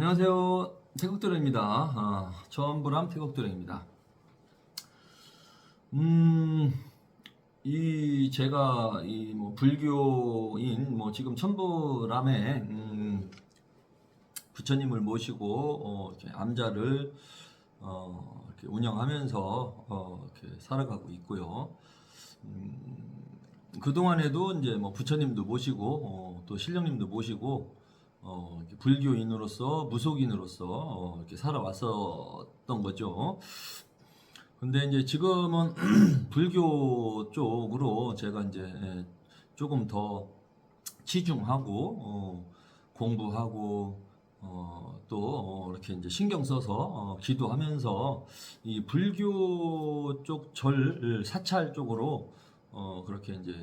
안녕하세요. 태국도령입니다. 전부람 태국도령입니다. 제가 불교인 지금 천부람에 부처님을 모시고 이렇게 암자를 이렇게 운영하면서 이렇게 살아가고 있고요. 그 동안에도 이제 부처님도 모시고 또 신령님도 모시고 불교인으로서 무속인으로서 이렇게 살아왔었던 거죠. 근데 이제 지금은 불교 쪽으로 제가 이제 조금 더 치중하고 공부하고 또 이렇게 이제 신경 써서 기도하면서 이 불교 쪽 절 사찰 쪽으로 그렇게 이제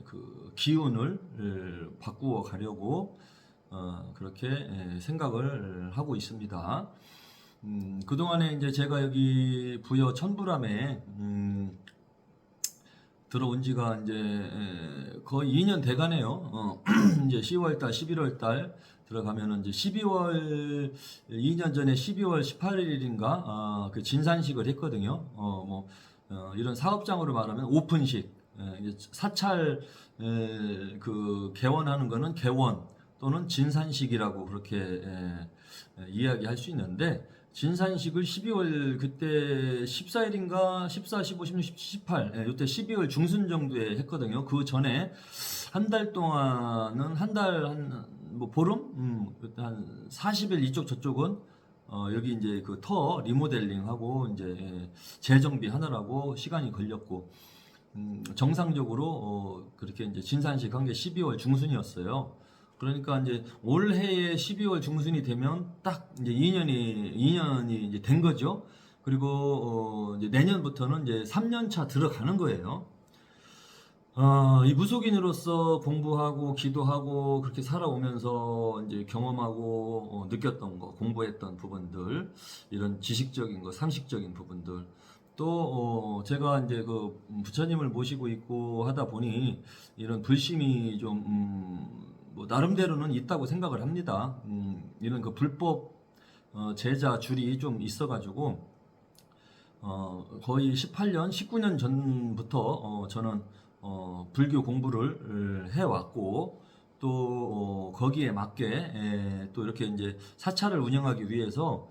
그 기운을 바꾸어 가려고 그렇게 생각을 하고 있습니다. 그동안에 이제 제가 여기 부여 천부람에 들어온 지가 이제 거의 2년 돼가네요. 이제 10월달, 11월달 들어가면은 이제 12월 2년 전에 12월 18일인가 그 진산식을 했거든요. 이런 사업장으로 말하면 오픈식, 사찰 그 개원하는 거는 개원 또는 진산식이라고 그렇게 이야기할 수 있는데, 진산식을 12월 그때 14일인가 14, 15, 16, 17, 18 이때 12월 중순 정도에 했거든요. 그 전에 한 달 동안은 보름 한 40일 이쪽 저쪽은 여기 이제 그 터 리모델링하고 이제 재정비 하느라고 시간이 걸렸고, 정상적으로 그렇게 이제 진산식 한 게 12월 중순이었어요. 그러니까 이제 올해의 12월 중순이 되면 딱 이제 2년이 이제 된 거죠. 그리고 이제 내년부터는 이제 3년 차 들어가는 거예요. 이 무속인으로서 공부하고 기도하고 그렇게 살아오면서 이제 경험하고 느꼈던 거, 공부했던 부분들, 이런 지식적인 거, 상식적인 부분들, 또 제가 이제 그 부처님을 모시고 있고 하다 보니 이런 불심이 좀 나름대로는 있다고 생각을 합니다. 이런 그 불법 제자 줄이 좀 있어가지고 거의 18년, 19년 전부터 저는 불교 공부를 해왔고, 또 거기에 맞게 또 이렇게 이제 사찰을 운영하기 위해서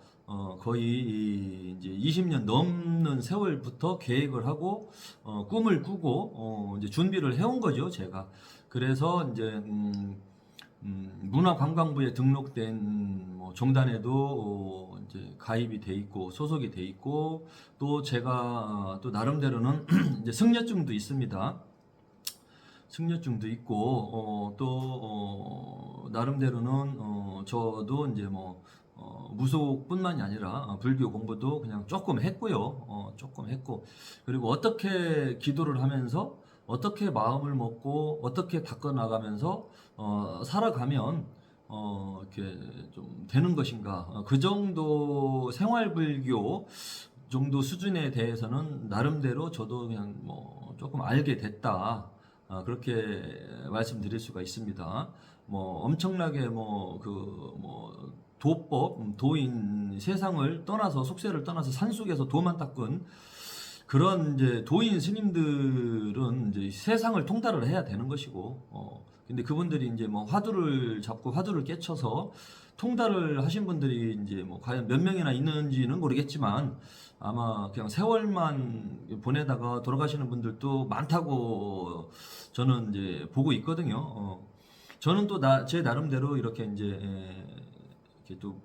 거의 이제 20년 넘는 세월부터 계획을 하고 꿈을 꾸고 이제 준비를 해온 거죠, 제가. 그래서 이제 문화관광부에 등록된 종단에도 이제 가입이 돼 있고 소속이 돼 있고, 또 제가 또 나름대로는 이제 승려증도 있습니다. 승려증도 있고 또 나름대로는 저도 이제 무속뿐만이 아니라 불교 공부도 그냥 조금 했고요. 조금 했고, 그리고 어떻게 기도를 하면서 어떻게 마음을 먹고 어떻게 닦아 나가면서 살아가면 이렇게 좀 되는 것인가, 그 정도 생활불교 정도 수준에 대해서는 나름대로 저도 그냥 조금 알게 됐다, 그렇게 말씀드릴 수가 있습니다. 엄청나게 도법, 도인, 세상을 떠나서 속세를 떠나서 산속에서 도만 닦은 그런 이제 도인 스님들은 이제 세상을 통달을 해야 되는 것이고, 근데 그분들이 이제 화두를 잡고 화두를 깨쳐서 통달을 하신 분들이 이제 과연 몇 명이나 있는지는 모르겠지만, 아마 그냥 세월만 보내다가 돌아가시는 분들도 많다고 저는 이제 보고 있거든요. 저는 또 제 나름대로 이렇게 이제 이렇게 또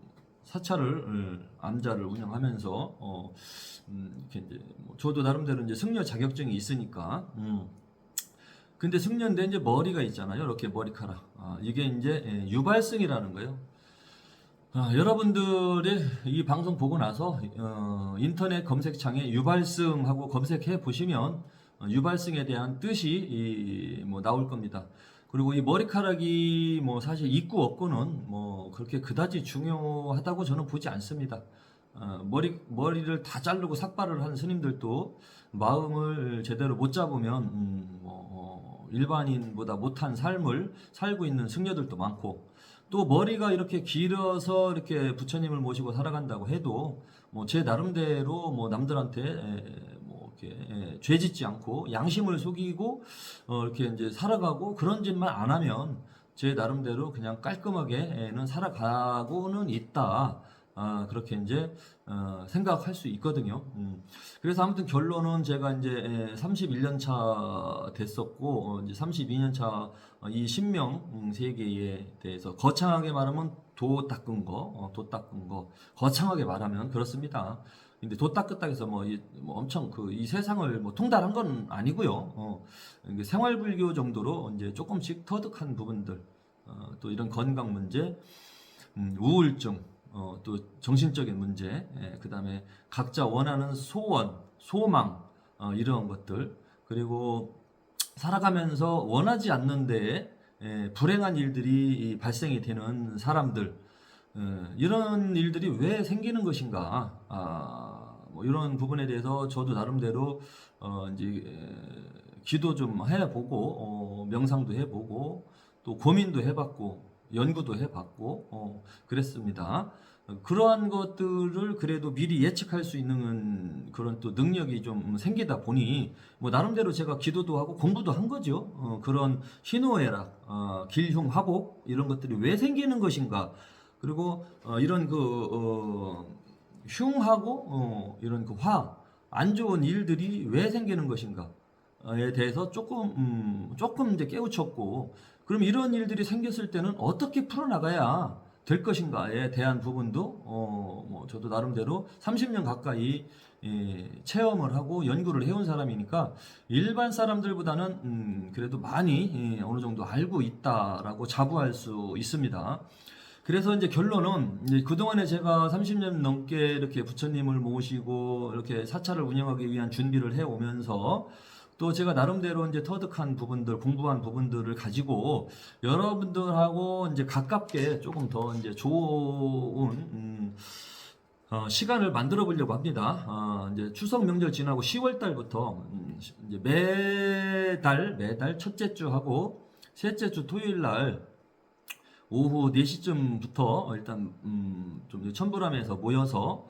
사찰을 암자를 운영하면서 이렇게 이제 저도 나름대로 이제 승려 자격증이 있으니까. 근데 승려인데 이제 머리가 있잖아요. 이렇게 머리카락. 이게 이제 유발승이라는 거예요. 여러분들이 이 방송 보고 나서 인터넷 검색창에 유발승하고 검색해 보시면 유발승에 대한 뜻이 나올 겁니다. 그리고 이 머리카락이 사실 있고 없고는 그렇게 그다지 중요하다고 저는 보지 않습니다. 머리를 다 자르고 삭발을 한 스님들도 마음을 제대로 못 잡으면 일반인보다 못한 삶을 살고 있는 승려들도 많고, 또 머리가 이렇게 길어서 이렇게 부처님을 모시고 살아간다고 해도 뭐 제 나름대로 뭐 남들한테 뭐 이렇게 죄 짓지 않고 양심을 속이고 이렇게 이제 살아가고 그런 짓만 안 하면 제 나름대로 그냥 깔끔하게는 살아가고는 있다. 그렇게 이제 생각할 수 있거든요. 그래서 아무튼 결론은 제가 이제 31년 차 됐었고 이제 32년 차 이 신명 세계에 대해서 거창하게 말하면 도 닦은 거 거창하게 말하면 그렇습니다. 근데 도 닦았다 해서 뭐 엄청 이 세상을 뭐 통달한 건 아니고요. 이게 생활불교 정도로 이제 조금씩 터득한 부분들, 또 이런 건강 문제, 우울증, 또 정신적인 문제, 그 다음에 각자 원하는 소원, 소망, 이런 것들, 그리고 살아가면서 원하지 않는데 불행한 일들이 발생이 되는 사람들, 이런 일들이 왜 생기는 것인가? 뭐 이런 부분에 대해서 저도 나름대로 이제 기도 좀 해보고 명상도 해보고 또 고민도 해봤고 연구도 해봤고 그랬습니다. 그러한 것들을 그래도 미리 예측할 수 있는 그런 또 능력이 좀 생기다 보니 뭐 나름대로 제가 기도도 하고 공부도 한 거죠. 그런 희노애락, 길흉화복 이런 것들이 왜 생기는 것인가? 그리고 이런 흉하고 이런 안 좋은 일들이 왜 생기는 것인가에 대해서 조금 이제 깨우쳤고, 그럼 이런 일들이 생겼을 때는 어떻게 풀어나가야 될 것인가에 대한 부분도 뭐 저도 나름대로 30년 가까이 체험을 하고 연구를 해온 사람이니까 일반 사람들보다는 그래도 많이 어느 정도 알고 있다라고 자부할 수 있습니다. 그래서 이제 결론은 이제 그동안에 제가 30년 넘게 이렇게 부처님을 모시고 이렇게 사찰을 운영하기 위한 준비를 해 오면서 또 제가 나름대로 이제 터득한 부분들, 공부한 부분들을 가지고 여러분들하고 이제 가깝게 조금 더 이제 좋은 시간을 만들어 보려고 합니다. 이제 추석 명절 지나고 10월 달부터 이제 매달 첫째 주 하고 셋째 주 토요일 날 오후 4시쯤부터 일단 좀 천불함에서 모여서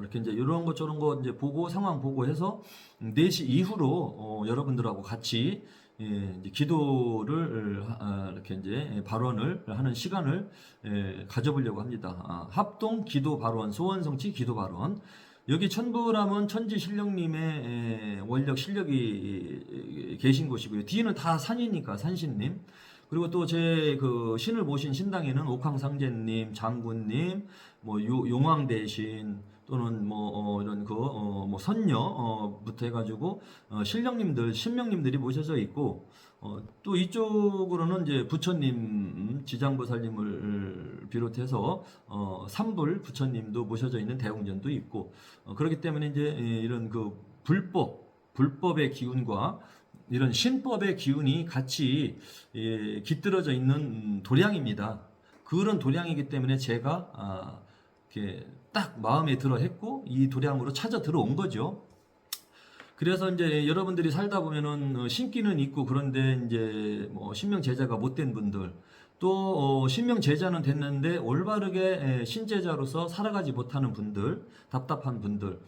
이렇게 이제 이런 거 저런 거 이제 보고 상황 보고 해서 4시 이후로 여러분들하고 같이 이제 기도를 이렇게 이제 발언을 하는 시간을 가져보려고 합니다. 합동 기도 발언, 소원 성취 기도 발언. 여기 천불함은 천지 신령님의 원력 실력이 계신 곳이고요. 뒤에는 다 산이니까 산신님. 그리고 또 제 그 신을 모신 신당에는 옥황상제님, 장군님, 뭐 용왕대신 또는 뭐 이런 뭐 선녀부터 해가지고 신령님들, 신명님들이 모셔져 있고 또 이쪽으로는 이제 부처님, 지장보살님을 비롯해서 삼불 부처님도 모셔져 있는 대웅전도 있고 그렇기 때문에 이제 이런 그 불법의 기운과 이런 신법의 기운이 같이 깃들어져 있는 도량입니다. 그런 도량이기 때문에 제가 이렇게 딱 마음에 들어 했고 이 도량으로 찾아 들어온 거죠. 그래서 이제 여러분들이 살다 보면은 신기는 있고 그런데 이제 뭐 신명 제자가 못된 분들 또 신명 제자는 됐는데 올바르게 신제자로서 살아가지 못하는 분들, 답답한 분들,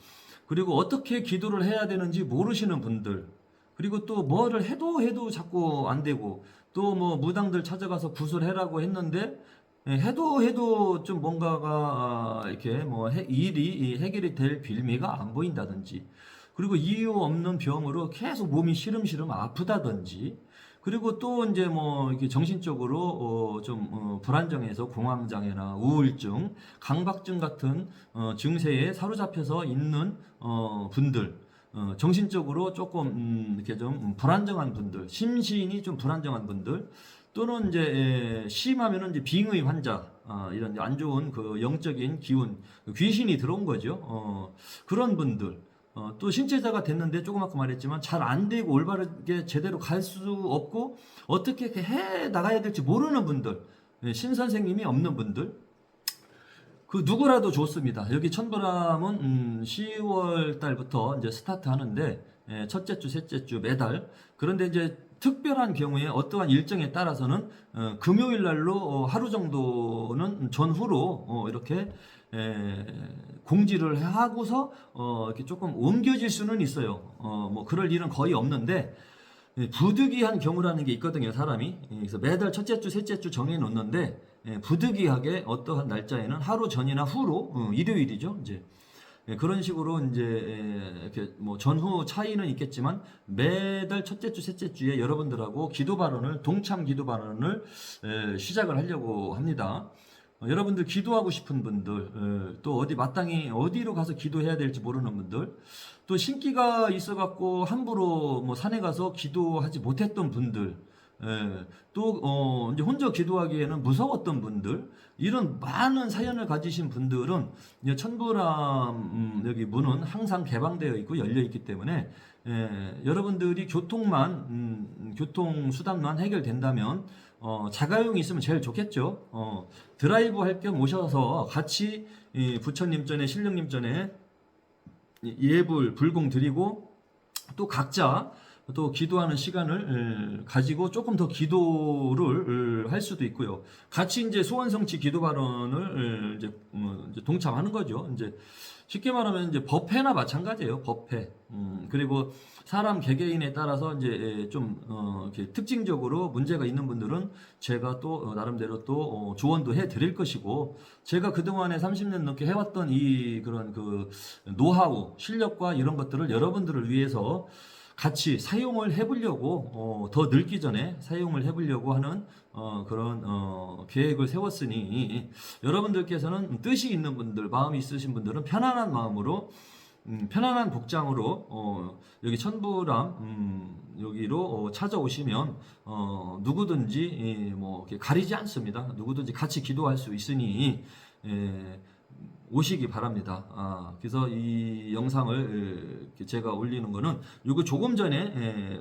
그리고 어떻게 기도를 해야 되는지 모르시는 분들, 그리고 또 뭐를 해도 자꾸 안 되고 또 뭐 무당들 찾아가서 구슬해라고 했는데 해도 좀 뭔가가 이렇게 뭐 일이 해결이 될 빌미가 안 보인다든지, 그리고 이유 없는 병으로 계속 몸이 시름시름 아프다든지, 그리고 또 이제 뭐 이렇게 정신적으로 좀 불안정해서 공황장애나 우울증, 강박증 같은 증세에 사로잡혀서 있는 분들, 정신적으로 조금 이렇게 좀 불안정한 분들, 심신이 좀 불안정한 분들, 또는 이제 심하면은 이제 빙의 환자, 이런 안 좋은 그 영적인 기운, 귀신이 들어온 거죠. 그런 분들, 또 신체자가 됐는데 조금 아까 말했지만 잘 안 되고 올바르게 제대로 갈 수 없고 어떻게 이렇게 해 나가야 될지 모르는 분들, 신 선생님이 없는 분들. 그 누구라도 좋습니다. 여기 천불함은 10월 달부터 이제 스타트 하는데 첫째 주, 셋째 주 매달. 그런데 이제 특별한 경우에 어떠한 일정에 따라서는 금요일 날로 하루 정도는 전후로 이렇게 공지를 하고서 이렇게 조금 옮겨질 수는 있어요. 뭐 그럴 일은 거의 없는데 부득이한 경우라는 게 있거든요, 사람이. 그래서 매달 첫째 주, 셋째 주 정해 놓는데 부득이하게 어떠한 날짜에는 하루 전이나 후로 일요일이죠, 이제. 그런 식으로 이제 이렇게 뭐 전후 차이는 있겠지만 매달 첫째 주, 셋째 주에 여러분들하고 기도 발언을 동참 기도 발언을 시작을 하려고 합니다. 여러분들 기도하고 싶은 분들, 또 어디 마땅히 어디로 가서 기도해야 될지 모르는 분들, 또 신기가 있어갖고 함부로 뭐 산에 가서 기도하지 못했던 분들, 또 이제 혼자 기도하기에는 무서웠던 분들, 이런 많은 사연을 가지신 분들은 이제 천부람 여기 문은 항상 개방되어 있고 열려 있기 때문에 여러분들이 교통 수단만 해결된다면 자가용이 있으면 제일 좋겠죠. 드라이브 할 겸 오셔서 같이 부처님 전에 신령님 전에 예불 불공 드리고 또 각자 또 기도하는 시간을 가지고 조금 더 기도를 할 수도 있고요. 같이 이제 소원성취 기도 발언을 이제 동참하는 거죠. 이제 쉽게 말하면 이제 법회나 마찬가지예요. 법회. 그리고 사람 개개인에 따라서 이제 좀 이렇게 특징적으로 문제가 있는 분들은 제가 또 나름대로 또 조언도 해 드릴 것이고, 제가 그동안에 30년 넘게 해왔던 이 그런 그 노하우, 실력과 이런 것들을 여러분들을 위해서 같이 사용을 해보려고 더 늙기 전에 사용을 해보려고 하는 그런 계획을 세웠으니, 여러분들께서는 뜻이 있는 분들, 마음이 있으신 분들은 편안한 마음으로 편안한 복장으로 여기 천부람 여기로 찾아오시면 누구든지 뭐 이렇게 가리지 않습니다. 누구든지 같이 기도할 수 있으니 오시기 바랍니다. 그래서 이 영상을 제가 올리는 거는 이거 조금 전에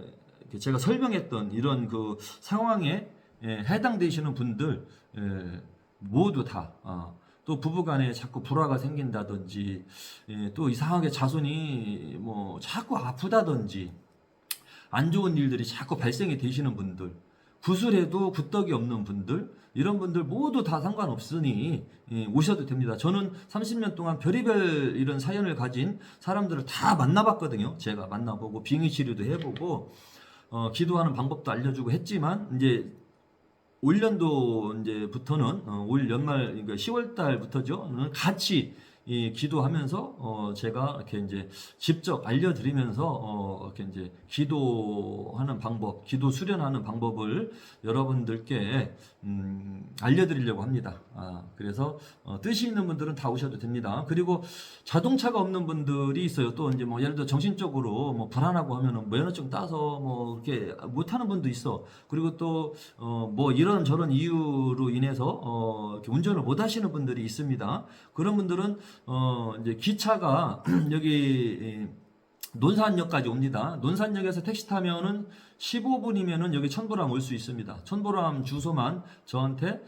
제가 설명했던 이런 그 상황에 해당되시는 분들 모두 다 또 부부간에 자꾸 불화가 생긴다든지 또 이상하게 자손이 뭐 자꾸 아프다든지 안 좋은 일들이 자꾸 발생이 되시는 분들, 구슬해도 굿떡이 없는 분들, 이런 분들 모두 다 상관없으니 오셔도 됩니다. 저는 30년 동안 별의별 이런 사연을 가진 사람들을 다 만나봤거든요. 제가 만나보고 빙의 치료도 해보고 기도하는 방법도 알려주고 했지만, 이제 올 연도 이제부터는 올 연말 그러니까 10월 달부터죠. 같이 기도하면서 제가 이렇게 이제 직접 알려드리면서 이렇게 이제 기도하는 방법, 기도 수련하는 방법을 여러분들께 알려드리려고 합니다. 그래서 뜻이 있는 분들은 다 오셔도 됩니다. 그리고 자동차가 없는 분들이 있어요. 또 이제 뭐 예를 들어 정신적으로 뭐 불안하고 하면은 면허증 따서 뭐 이렇게 못하는 분도 있어. 그리고 또 뭐 이런 저런 이유로 인해서 이렇게 운전을 못 하시는 분들이 있습니다. 그런 분들은 이제 기차가 여기 논산역까지 옵니다. 논산역에서 택시 타면은 15분이면은 여기 천부람 올 수 있습니다. 천부람 주소만 저한테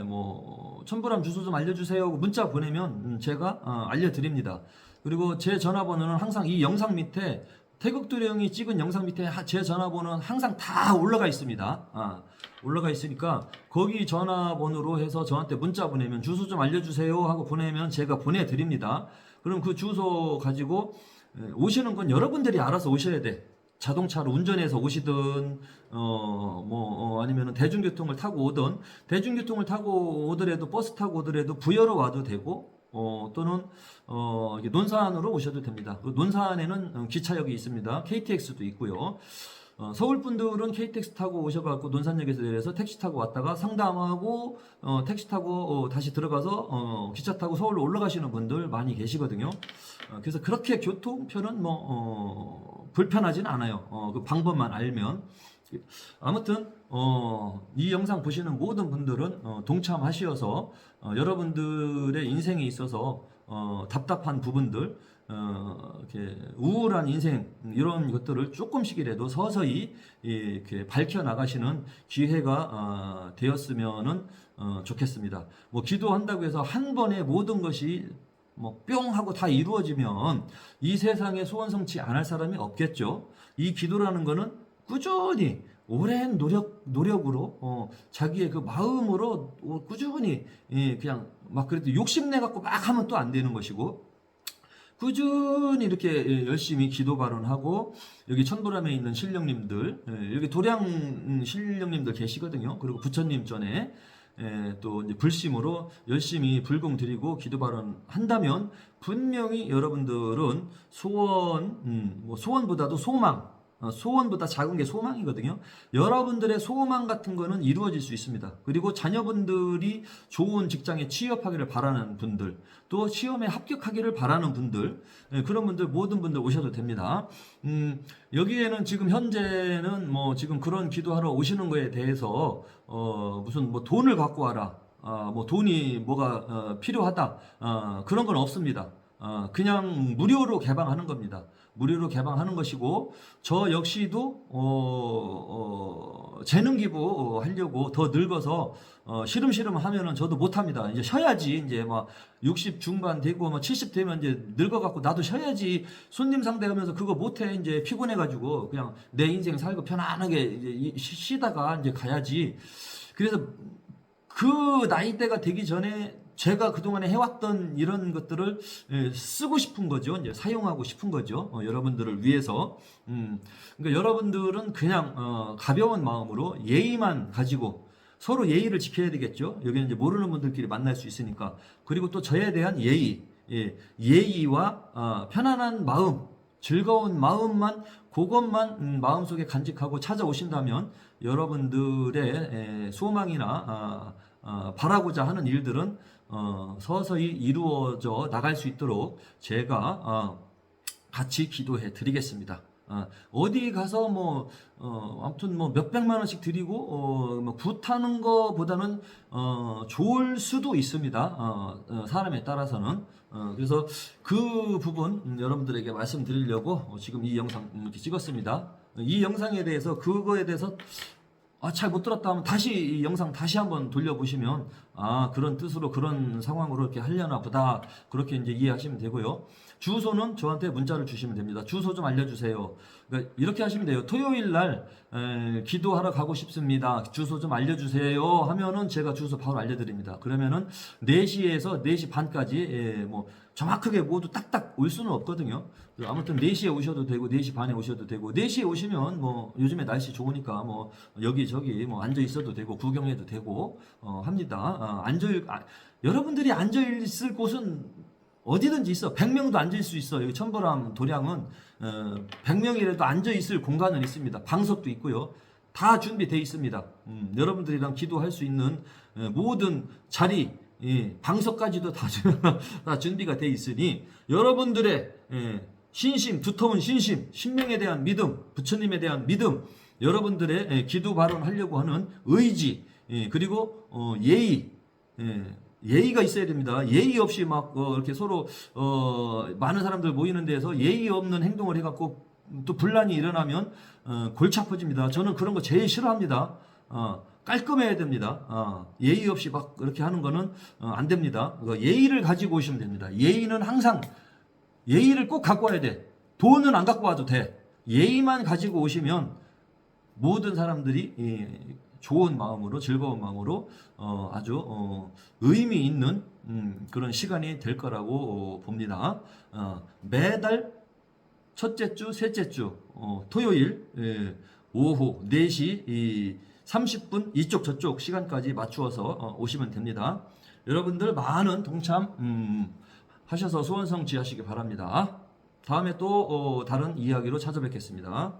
뭐 천부람 주소 좀 알려주세요 하고 문자 보내면 제가 알려드립니다. 그리고 제 전화번호는 항상 이 영상 밑에 태극도령이 찍은 영상 밑에 제 전화번호는 항상 다 올라가 있습니다. 올라가 있으니까 거기 전화번호로 해서 저한테 문자 보내면 주소 좀 알려주세요 하고 보내면 제가 보내드립니다. 그럼 그 주소 가지고 오시는 건 여러분들이 알아서 오셔야 돼. 자동차로 운전해서 오시든 아니면 대중교통을 타고 오든, 대중교통을 타고 오더라도 버스 타고 오더라도 부여로 와도 되고 또는 논산으로 오셔도 됩니다. 논산에는 기차역이 있습니다. KTX도 있고요. 서울 분들은 KTX 타고 오셔갖고 논산역에서 내려서 택시 타고 왔다가 상담하고 택시 타고 다시 들어가서 기차 타고 서울로 올라가시는 분들 많이 계시거든요. 그래서 그렇게 교통편은 뭐 불편하진 않아요. 그 방법만 알면. 아무튼 이 영상 보시는 모든 분들은 동참하시어서 여러분들의 인생에 있어서 답답한 부분들, 이렇게 우울한 인생 이런 것들을 조금씩이라도 서서히 이렇게 밝혀 나가시는 기회가 되었으면은 좋겠습니다. 뭐 기도한다고 해서 한 번에 모든 것이 뭐 뿅 하고 다 이루어지면 이 세상에 소원 성취 안 할 사람이 없겠죠. 이 기도라는 거는 꾸준히 오랜 노력으로 자기의 그 마음으로 꾸준히 그냥 막 그래도 욕심내 갖고 막 하면 또 안 되는 것이고 꾸준히 이렇게 열심히 기도 발언하고 여기 천부람에 있는 신령님들 여기 도량 신령님들 계시거든요. 그리고 부처님 전에 또 이제 불심으로 열심히 불공 드리고 기도 발언 한다면 분명히 여러분들은 뭐 소원보다도 소망 소원보다 작은 게 소망이거든요. 여러분들의 소망 같은 거는 이루어질 수 있습니다. 그리고 자녀분들이 좋은 직장에 취업하기를 바라는 분들, 또 시험에 합격하기를 바라는 분들, 그런 분들 모든 분들 오셔도 됩니다. 여기에는 지금 현재는 뭐 지금 그런 기도하러 오시는 거에 대해서 무슨 뭐 돈을 갖고 와라, 뭐 돈이 뭐가 필요하다, 그런 건 없습니다. 그냥 무료로 개방하는 겁니다. 무료로 개방하는 것이고 저 역시도 재능 기부 하려고 더 늙어서 시름시름 하면은 저도 못합니다. 이제 쉬어야지. 이제 막 60 중반 되고 막 70 되면 이제 늙어갖고 나도 쉬어야지. 손님 상대하면서 그거 못해. 이제 피곤해가지고 그냥 내 인생 살고 편안하게 이제 쉬다가 이제 가야지. 그래서 그 나이대가 되기 전에 제가 그동안에 해왔던 이런 것들을 쓰고 싶은 거죠. 이제 사용하고 싶은 거죠. 여러분들을 위해서. 그러니까 여러분들은 그냥 가벼운 마음으로 예의만 가지고 서로 예의를 지켜야 되겠죠. 여기는 이제 모르는 분들끼리 만날 수 있으니까. 그리고 또 저에 대한 예의와 편안한 마음, 즐거운 마음만 그것만 마음속에 간직하고 찾아오신다면 여러분들의 소망이나 바라고자 하는 일들은 서서히 이루어져 나갈 수 있도록 제가 같이 기도해 드리겠습니다. 어디 가서 뭐 아무튼 뭐 몇백만 원씩 드리고 뭐 굿하는 거보다는 좋을 수도 있습니다. 사람에 따라서는. 그래서 그 부분 여러분들에게 말씀드리려고 지금 이 영상 이렇게 찍었습니다. 이 영상에 대해서 그거에 대해서 잘 못 들었다 하면 다시 이 영상 다시 한번 돌려보시면 그런 뜻으로 그런 상황으로 이렇게 하려나 보다 그렇게 이제 이해하시면 되고요. 주소는 저한테 문자를 주시면 됩니다. 주소 좀 알려주세요. 그러니까 이렇게 하시면 돼요. 토요일 날 기도하러 가고 싶습니다. 주소 좀 알려주세요 하면은 제가 주소 바로 알려드립니다. 그러면은 4시에서 4시 반까지 뭐 정확하게 모두 딱딱 올 수는 없거든요. 아무튼 4시에 오셔도 되고 4시 반에 오셔도 되고 4시에 오시면 뭐 요즘에 날씨 좋으니까 뭐 여기저기 뭐 앉아 있어도 되고 구경해도 되고 합니다. 여러분들이 앉아 있을 곳은 어디든지 있어. 100명도 앉을 수 있어. 여기 천보람 도량은 100명이라도 앉아 있을 공간은 있습니다. 방석도 있고요. 다 준비되어 있습니다. 여러분들이랑 기도할 수 있는 모든 자리, 방석까지도 다 준비가 되어 있으니 여러분들의 신심, 두터운 신심, 신명에 대한 믿음, 부처님에 대한 믿음, 여러분들의 기도 발언하려고 하는 의지, 그리고 예의가 있어야 됩니다. 예의 없이 막 이렇게 서로 많은 사람들 모이는 데서 예의 없는 행동을 해갖고 또 분란이 일어나면 골치 아파집니다. 저는 그런 거 제일 싫어합니다. 깔끔해야 됩니다. 예의 없이 막 그렇게 하는 거는 안 됩니다. 예의를 가지고 오시면 됩니다. 예의는 항상 예의를 꼭 갖고 와야 돼. 돈은 안 갖고 와도 돼. 예의만 가지고 오시면 모든 사람들이 좋은 마음으로 즐거운 마음으로 아주 의미 있는 그런 시간이 될 거라고 봅니다. 매달 첫째 주, 셋째 주 토요일 오후 4시 30분 이쪽 저쪽 시간까지 맞추어서 오시면 됩니다. 여러분들 많은 동참 하셔서 소원 성취하시기 바랍니다. 다음에 또 다른 이야기로 찾아뵙겠습니다.